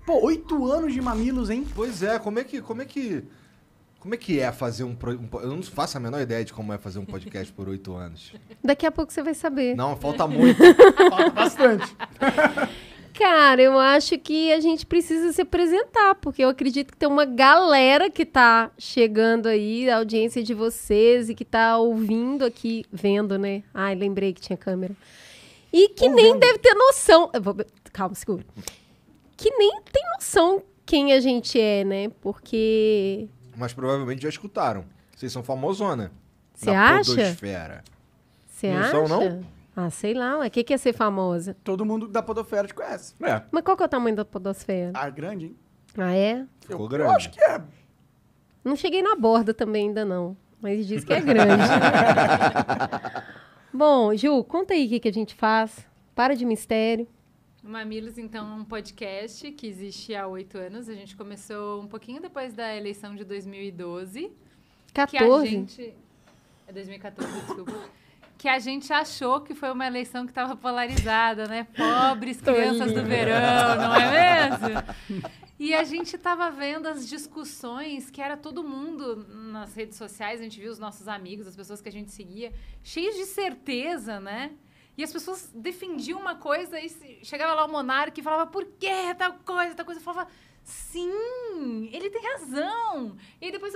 Pô, 8 anos de Mamilos, hein? Pois é, como é que é fazer eu não faço a menor ideia de como é fazer um podcast por 8 anos. Daqui a pouco você vai saber. Não, falta muito. Falta bastante. Cara, eu acho que a gente precisa se apresentar, porque eu acredito que tem uma galera que tá chegando aí, a audiência de vocês, e que tá ouvindo aqui, vendo, né? Ai, lembrei que tinha câmera. E que nem deve ter noção... Calma, segura. Que nem tem noção quem a gente é, né? Porque... Mas provavelmente já escutaram. Vocês são famosona. Você na acha? podosfera. Você Não acha? são, não? Ah, sei lá, o que é ser famosa? Todo mundo da podosfera te conhece. É, Mas qual que é o tamanho da podosfera? Ah, grande, hein? Ah, é? ficou Eu grande. acho que é. Não cheguei na borda também ainda não, mas diz que é grande. Bom, Ju, conta aí o que a gente faz. Para de mistério. O Mamilos, então, é um podcast que existe há 8 anos. A gente começou um pouquinho depois da eleição de 2012. Que a 14? gente... É 2014, desculpa. Que a gente achou que foi uma eleição que estava polarizada, né? Pobres crianças do verão, não é mesmo? E a gente estava vendo as discussões que era todo mundo nas redes sociais. A gente viu os nossos amigos, as pessoas que a gente seguia, cheios de certeza, né? E as pessoas defendiam uma coisa e chegava lá o monarca e falava, por que tal coisa, tal coisa? Eu falava, sim, ele tem razão. E aí depois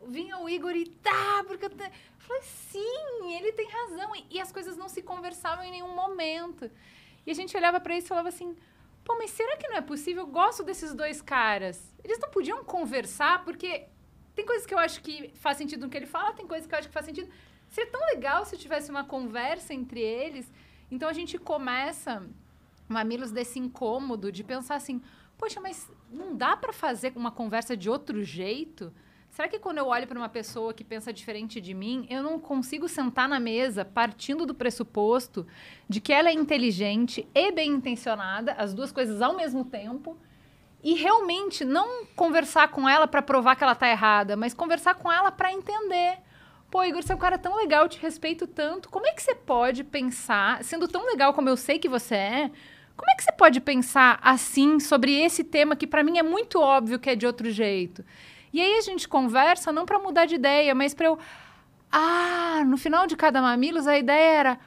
vinha o Igor e porque eu falei, sim, ele tem razão. E as coisas não se conversavam em nenhum momento. E a gente olhava para isso e falava assim, pô, mas será que não é possível? Eu gosto desses dois caras. Eles não podiam conversar, porque tem coisas que eu acho que faz sentido no que ele fala, tem coisas que eu acho que faz sentido. Seria tão legal se tivesse uma conversa entre eles. Então, a gente começa, Mamilos, desse incômodo de pensar assim, poxa, mas não dá para fazer uma conversa de outro jeito? Será que quando eu olho para uma pessoa que pensa diferente de mim, eu não consigo sentar na mesa partindo do pressuposto de que ela é inteligente e bem intencionada, as duas coisas ao mesmo tempo, e realmente não conversar com ela para provar que ela está errada, mas conversar com ela para entender. Pô, Igor, você é um cara tão legal, eu te respeito tanto. Como é que você pode pensar, sendo tão legal como eu sei que você é, como é que você pode pensar assim sobre esse tema que para mim é muito óbvio que é de outro jeito? E aí a gente conversa não para mudar de ideia, mas para eu... no final de cada Mamilos a ideia era...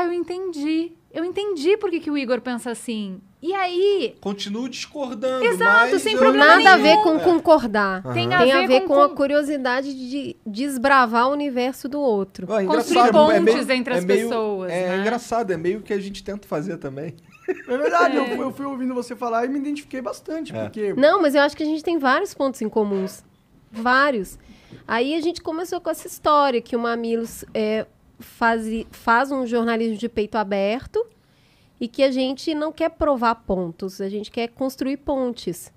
eu entendi. Eu entendi por que o Igor pensa assim. E aí... Continuo discordando, Exato, mas sem eu problema não- Nada a ver com concordar. Aham. Tem Tem a ver com a com curiosidade de desbravar o universo do outro. Ah, construir engraçado, pontes entre as meio- pessoas, É né? engraçado, é meio que a gente tenta fazer também. É verdade, eu fui ouvindo você falar e me identifiquei bastante, porque... Não, mas eu acho que a gente tem vários pontos em comuns. Vários. Aí a gente começou com essa história que o Mamilos faz um jornalismo de peito aberto e que a gente não quer provar pontos, a gente quer construir pontes.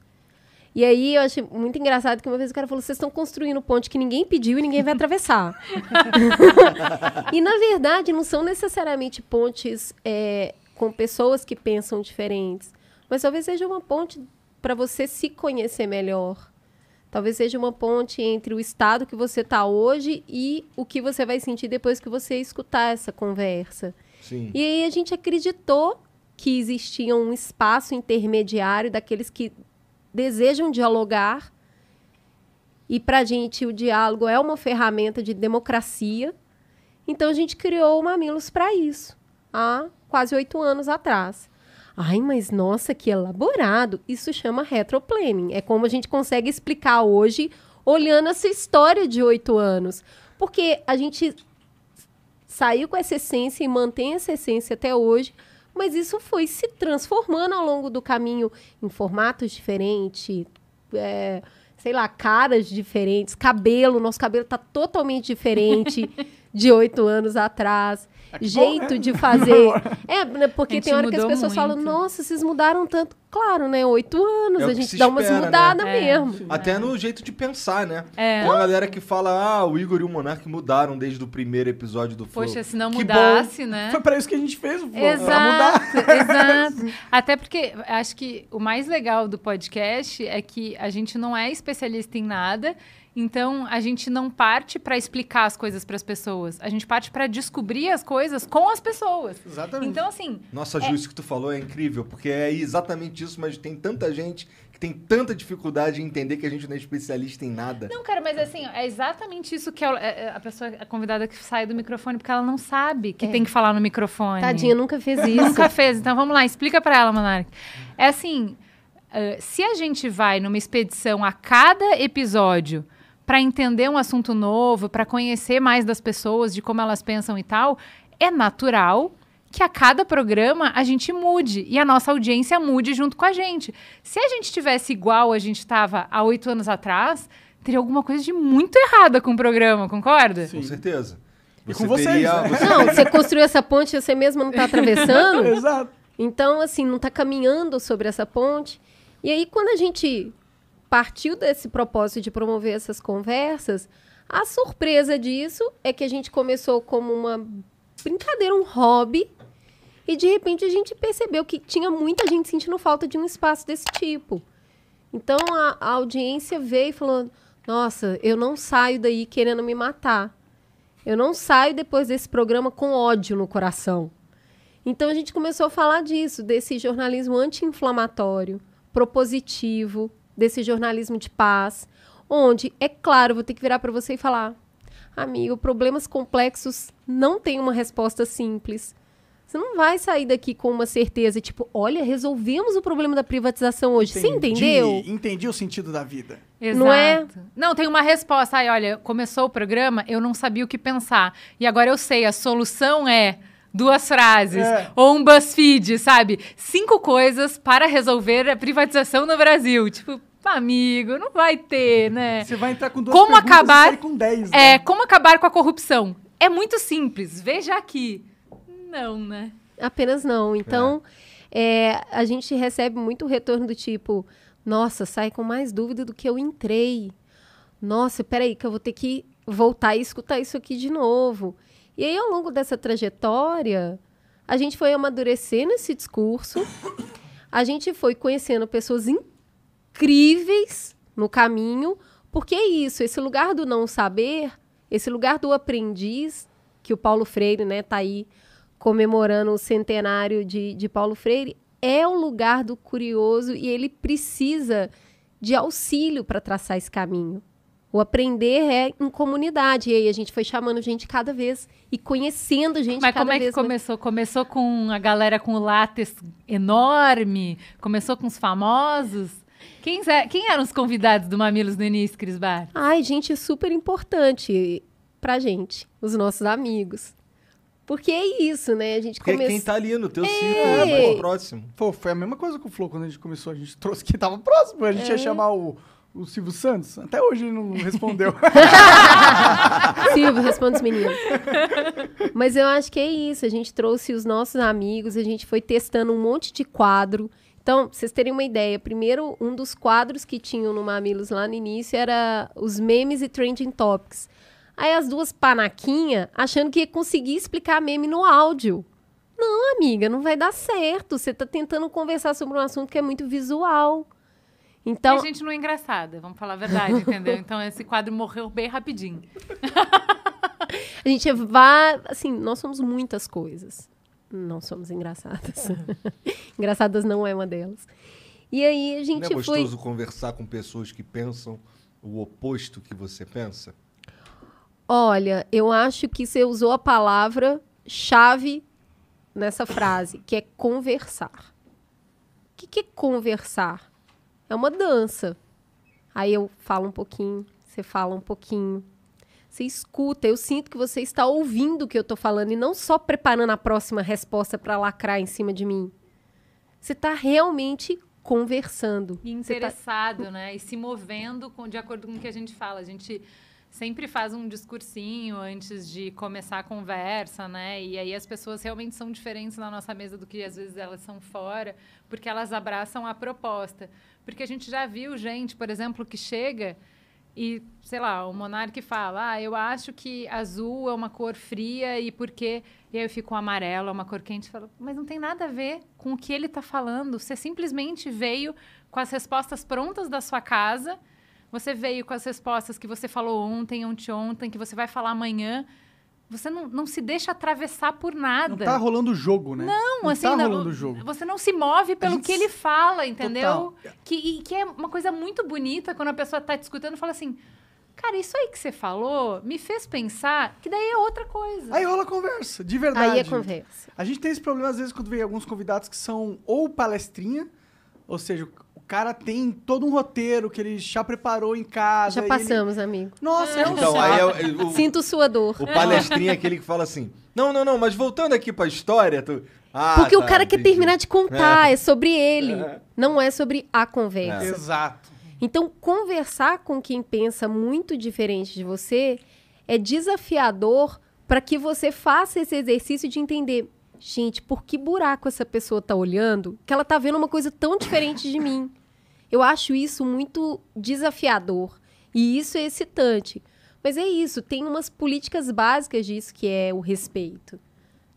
E aí eu achei muito engraçado que uma vez o cara falou, vocês estão construindo ponte que ninguém pediu e ninguém vai atravessar. E na verdade não são necessariamente pontes com pessoas que pensam diferentes, mas talvez seja uma ponte para você se conhecer melhor. Talvez seja uma ponte entre o estado que você está hoje e o que você vai sentir depois que você escutar essa conversa. Sim. E aí a gente acreditou que existia um espaço intermediário daqueles que desejam dialogar. E para a gente o diálogo é uma ferramenta de democracia. Então a gente criou o Mamilos para isso, há quase 8 anos atrás. Ai, mas nossa, que elaborado. Isso chama retroplanning. É como a gente consegue explicar hoje, olhando essa história de 8 anos. Porque a gente saiu com essa essência e mantém essa essência até hoje, mas isso foi se transformando ao longo do caminho em formatos diferentes, sei lá, caras diferentes, cabelo. Nosso cabelo está totalmente diferente de 8 anos atrás. Jeito bom, né? de fazer. Porque A gente tem hora que as mudou pessoas falam, muito. nossa, vocês mudaram tanto. Claro, né? 8 anos, É o a que gente se dá umas espera, mudadas né? mesmo. Até no jeito de pensar, né? É. Tem uma galera que fala, o Igor e o Monark mudaram desde o primeiro episódio do Flow. Poxa, se não Que mudasse, né? Foi pra isso que a gente fez o Flow, pra mudar. Exato, exato. Até porque acho que o mais legal do podcast é que a gente não é especialista em nada Então, a gente não parte para explicar as coisas para as pessoas. A gente parte para descobrir as coisas com as pessoas. Exatamente. Então, assim... Nossa, Ju, isso que tu falou é incrível, porque é exatamente isso, mas tem tanta gente que tem tanta dificuldade em entender que a gente não é especialista em nada. Não, cara, mas assim, é exatamente isso que a pessoa, a convidada que sai do microfone, porque ela não sabe que tem que falar no microfone. Tadinha, nunca fez isso. Nunca fez. Então, vamos lá, explica para ela, Monark. É assim, se a gente vai numa expedição a cada episódio para entender um assunto novo, para conhecer mais das pessoas, de como elas pensam e tal, é natural que a cada programa a gente mude e a nossa audiência mude junto com a gente. Se a gente tivesse igual a gente estava há 8 anos atrás, teria alguma coisa de muito errada com o programa, concorda? Com certeza. E com vocês, né? Não, você construiu essa ponte e você mesmo não está atravessando. Exato. Então, assim, não está caminhando sobre essa ponte. E aí, quando a gente partiu desse propósito de promover essas conversas, a surpresa disso é que a gente começou como uma brincadeira, um hobby, e de repente a gente percebeu que tinha muita gente sentindo falta de um espaço desse tipo. Então a audiência veio e falou: nossa, eu não saio daí querendo me matar. Eu não saio depois desse programa com ódio no coração. Então a gente começou a falar disso, desse jornalismo anti-inflamatório, propositivo, desse jornalismo de paz, onde, é claro, eu vou ter que virar para você e falar: amigo, problemas complexos não têm uma resposta simples. Você não vai sair daqui com uma certeza, tipo, olha, resolvemos o problema da privatização hoje. Você entendeu? Entendi o sentido da vida. Exato. Não é? Não, tem uma resposta. Ai, olha, começou o programa, eu não sabia o que pensar. E agora eu sei, a solução é 2 frases. Ou um BuzzFeed, sabe? 5 coisas para resolver a privatização no Brasil. Tipo, amigo, não vai ter, né? Você vai entrar com 2 Como perguntas acabar, e sair com 10. Né? como acabar com a corrupção? É muito simples. Veja aqui. Não, né? Apenas não. Então, a gente recebe muito retorno do tipo: nossa, sai com mais dúvida do que eu entrei. Nossa, peraí, que eu vou ter que voltar e escutar isso aqui de novo. E aí, ao longo dessa trajetória, a gente foi amadurecendo esse discurso, a gente foi conhecendo pessoas incríveis no caminho, porque é isso, esse lugar do não saber, esse lugar do aprendiz, que o Paulo Freire, né, tá aí comemorando o centenário de Paulo Freire, é o lugar do curioso e ele precisa de auxílio para traçar esse caminho. O aprender é em comunidade. E aí a gente foi chamando gente cada vez e conhecendo gente Mas cada como é que vez começou? Começou com a galera com o látex enorme? Começou com os famosos? Quem eram os convidados do Mamilos no início, Cris Bar? Ai, gente super importante pra gente, os nossos amigos. Porque é isso, né? A gente Porque começou... quem tá ali no teu círculo, é mais próximo. Pô, foi a mesma coisa com o Flow quando a gente começou. A gente trouxe quem tava próximo. A gente ia chamar o Silvio Santos. Até hoje ele não respondeu. Silvio, responde os meninos. Mas eu acho que é isso. A gente trouxe os nossos amigos, a gente foi testando um monte de quadro. Então, pra vocês terem uma ideia, primeiro, um dos quadros que tinham no Mamilos lá no início era os memes e trending topics. Aí as 2 panaquinhas achando que ia conseguir explicar meme no áudio. Não, amiga, não vai dar certo. Você tá tentando conversar sobre um assunto que é muito visual. Então, E a gente não é engraçada, vamos falar a verdade, entendeu? Então esse quadro morreu bem rapidinho. a gente vai... Assim, nós somos muitas coisas. Não somos engraçadas. Engraçadas não é uma delas. E aí a gente Não é gostoso conversar com pessoas que pensam o oposto que você pensa? Olha, eu acho que você usou a palavra-chave nessa frase, que é conversar. O que é conversar? É uma dança. Aí eu falo um pouquinho, você fala um pouquinho. Você escuta, eu sinto que você está ouvindo o que eu estou falando e não só preparando a próxima resposta para lacrar em cima de mim. Você está realmente conversando. E interessado, né? E se movendo de acordo com o que a gente fala. A gente sempre faz um discursinho antes de começar a conversa, né? E aí as pessoas realmente são diferentes na nossa mesa do que às vezes elas são fora, porque elas abraçam a proposta. Porque a gente já viu gente, por exemplo, que chega e, sei lá, o Monark fala: eu acho que azul é uma cor fria e porque... E aí eu fico amarelo, é uma cor quente. Falo, mas não tem nada a ver com o que ele está falando. Você simplesmente veio com as respostas prontas da sua casa você veio com as respostas que você falou ontem, anteontem, que você vai falar amanhã. Você não se deixa atravessar por nada. Não tá rolando o jogo, né? Não, assim, tá rolando o jogo. Você não se move pelo que ele fala, entendeu? Total. Que é uma coisa muito bonita quando a pessoa tá te escutando e fala assim, cara, isso aí que você falou me fez pensar que daí é outra coisa. Aí rola conversa, de verdade. Aí é conversa. A gente tem esse problema, às vezes, quando vem alguns convidados que são ou palestrinha, ou seja, o cara tem todo um roteiro que ele já preparou em casa. Já passamos, amigo. Nossa, é um Então, saco. aí Sinto sua dor. o palestrinha é aquele que fala assim, não, mas voltando aqui pra história, tu... Porque o tá, cara quer entendi. terminar de contar, é sobre ele. Não é sobre a conversa. Exato. Então, conversar com quem pensa muito diferente de você é desafiador para que você faça esse exercício de entender, gente, por que buraco essa pessoa tá olhando que ela tá vendo uma coisa tão diferente de mim? Eu acho isso muito desafiador e isso é excitante. Mas é isso, tem umas políticas básicas disso que é o respeito.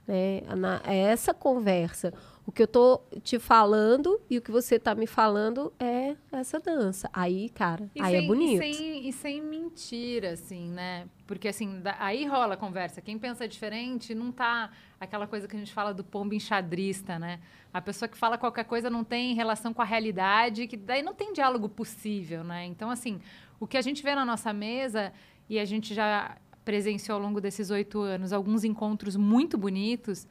Né? É essa conversa. O que eu tô te falando e o que você tá me falando é essa dança. Aí, cara, aí é bonito. E sem mentira, assim, né? Porque, assim, aí rola a conversa. Quem pensa diferente não tá aquela coisa que a gente fala do pombo enxadrista, né? A pessoa que fala qualquer coisa não tem relação com a realidade, que daí não tem diálogo possível, né? Então, assim, o que a gente vê na nossa mesa, e a gente já presenciou ao longo desses 8 anos alguns encontros muito bonitos,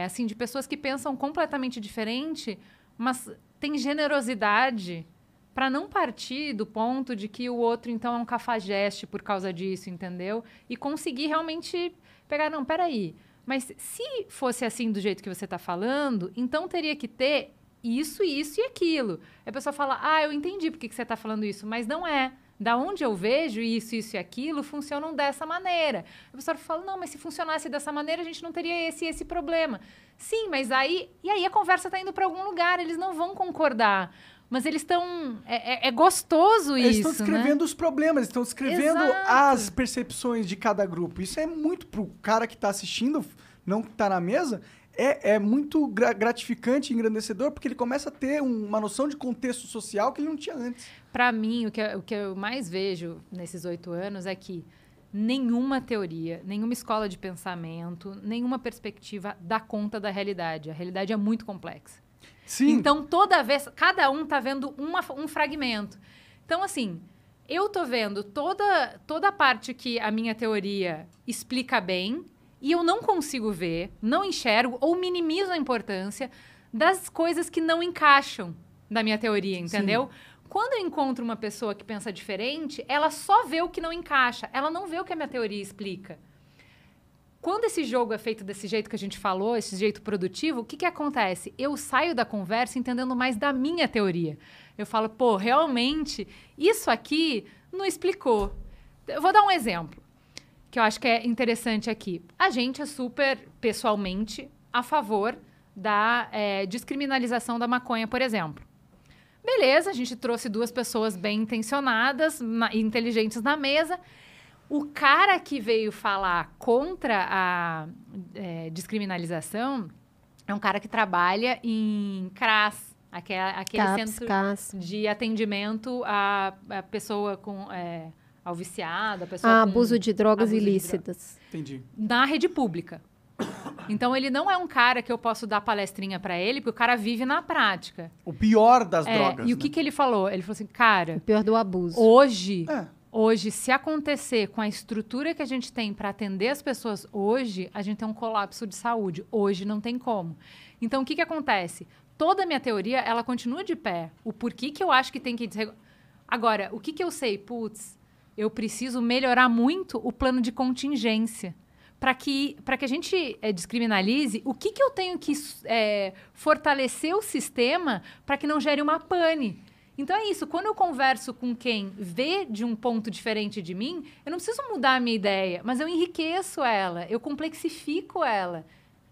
assim, de pessoas que pensam completamente diferente, mas tem generosidade para não partir do ponto de que o outro, então, é um cafajeste por causa disso, entendeu? E conseguir realmente pegar, não, peraí, mas se fosse assim do jeito que você está falando, então teria que ter isso, isso e aquilo. Aí a pessoa fala, eu entendi por que você está falando isso, mas não é. Da onde eu vejo isso, isso e aquilo funcionam dessa maneira. A pessoa fala, não, mas se funcionasse dessa maneira, a gente não teria esse problema. Sim, mas aí... E aí a conversa está indo para algum lugar, eles não vão concordar. Mas eles estão... É gostoso eles isso, estão descrevendo os problemas, estão descrevendo Exato. as percepções de cada grupo. Isso é muito pro cara que tá assistindo, não que tá na mesa, é muito gratificante e engrandecedor, porque ele começa a ter uma noção de contexto social que ele não tinha antes. Para mim, o que eu mais vejo nesses 8 anos é que nenhuma teoria, nenhuma escola de pensamento, nenhuma perspectiva dá conta da realidade. A realidade é muito complexa. Sim. Então, toda vez, cada um tá vendo um fragmento. Então, assim, eu tô vendo toda a parte que a minha teoria explica bem e eu não consigo ver, não enxergo ou minimizo a importância das coisas que não encaixam da minha teoria, entendeu? Sim. Quando eu encontro uma pessoa que pensa diferente, ela só vê o que não encaixa, ela não vê o que a minha teoria explica. Quando esse jogo é feito desse jeito que a gente falou, esse jeito produtivo, o que acontece? Eu saio da conversa entendendo mais da minha teoria. Eu falo, pô, realmente, isso aqui não explicou. Eu vou dar um exemplo, que eu acho que é interessante aqui. A gente é super, pessoalmente, a favor da descriminalização da maconha, por exemplo. Beleza, a gente trouxe 2 pessoas bem intencionadas, inteligentes na mesa. O cara que veio falar contra a descriminalização é um cara que trabalha em CRAS, aquele centro de atendimento à pessoa ao viciado, a pessoa com abuso de drogas ilícitas. Entendi. Na rede pública. Então, ele não é um cara que eu posso dar palestrinha para ele, porque o cara vive na prática. O pior das drogas. E o que ele falou? Ele falou assim, cara... O pior do abuso. Hoje, se acontecer com a estrutura que a gente tem para atender as pessoas hoje, a gente tem um colapso de saúde. Hoje não tem como. Então, o que acontece? Toda a minha teoria, ela continua de pé. O porquê que eu acho que tem que... Agora, o que eu sei? Putz, eu preciso melhorar muito o plano de contingência. Para que a gente descriminalize, o que eu tenho que fortalecer o sistema para que não gere uma pane. Então é isso, quando eu converso com quem vê de um ponto diferente de mim, eu não preciso mudar a minha ideia, mas eu enriqueço ela, eu complexifico ela.